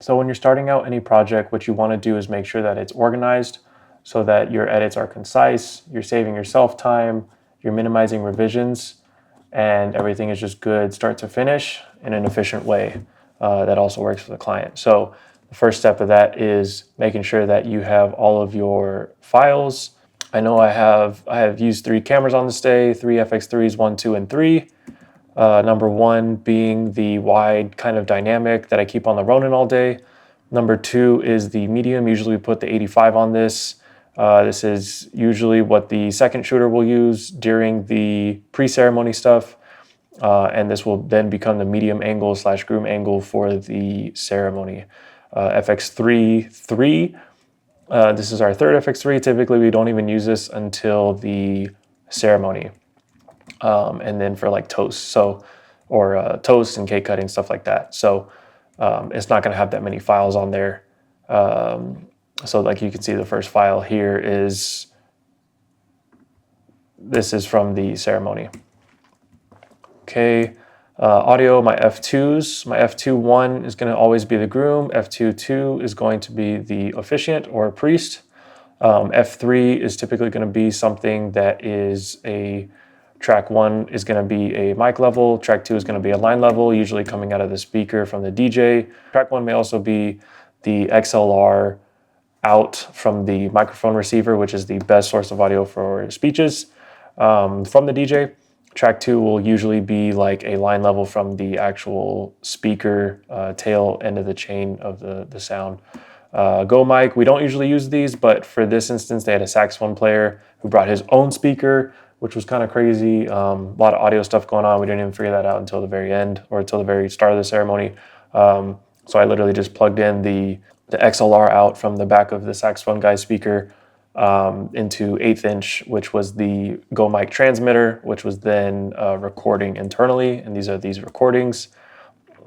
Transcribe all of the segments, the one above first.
So when you're starting out any project, what you want to do is make sure that it's organized so that your edits are concise, you're saving yourself time, you're minimizing revisions, and everything is just good start to finish in an efficient way that also works for the client. So the first step of that is making sure that you have all of your files. I know I have used 3 cameras on this day, 3 FX3s, 1, 2, and 3. Number 1 being the wide kind of dynamic that I keep on the Ronin all day. Number 2 is the medium. Usually we put the 85 on this. This is usually what the second shooter will use during the pre-ceremony stuff. And this will then become the medium angle / groom angle for the ceremony. FX3 3. This is our third FX3. Typically we don't even use this until the ceremony. And then for like toast, or toast and cake cutting, stuff like that. So it's not going to have that many files on there. So like you can see the first file here this is from the ceremony. Okay, audio, my F2s. My F2.1 is going to always be the groom. F2.2 is going to be the officiant or priest. F3 is typically going to be something that is track 1 is going to be a mic level. Track 2 is going to be a line level, usually coming out of the speaker from the DJ. Track 1 may also be the XLR out from the microphone receiver, which is the best source of audio for speeches from the DJ. Track 2 will usually be like a line level from the actual speaker tail end of the chain of the sound. Go mic, we don't usually use these, but for this instance, they had a saxophone player who brought his own speaker, which was kind of crazy. A lot of audio stuff going on. We didn't even figure that out until the very end or until the very start of the ceremony. So I literally just plugged in the XLR out from the back of the saxophone guy's speaker into 1/8 inch, which was the Go mic transmitter, which was then recording internally. And these are these recordings.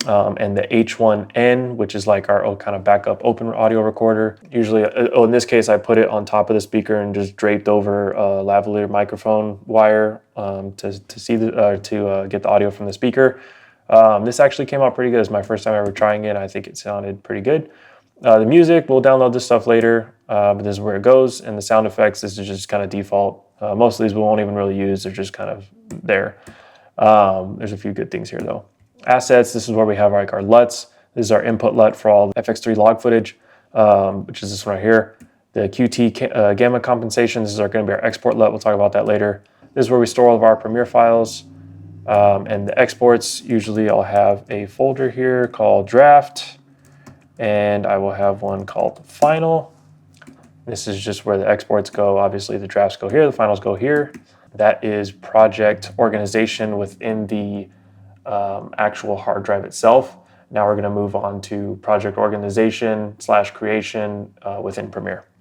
And the H1N, which is like our kind of backup open audio recorder. Usually, in this case, I put it on top of the speaker and just draped over a lavalier microphone wire to get the audio from the speaker. This actually came out pretty good. It's my first time ever trying it. I think it sounded pretty good. The music, we'll download this stuff later, but this is where it goes. And the sound effects, this is just kind of default. Most of these we won't even really use. They're just kind of there. There's a few good things here though. Assets, this is where we have like our LUTs. This is our input LUT for all the FX3 log footage, which is this one right here. The QT gamma compensation, this is going to be our export LUT. We'll talk about that later. This is where we store all of our Premiere files. And the exports, usually I'll have a folder here called draft, and I will have one called final. This is just where the exports go. Obviously the drafts go here, the finals go here. That is project organization within the actual hard drive itself. Now we're going to move on to project organization / creation within Premiere.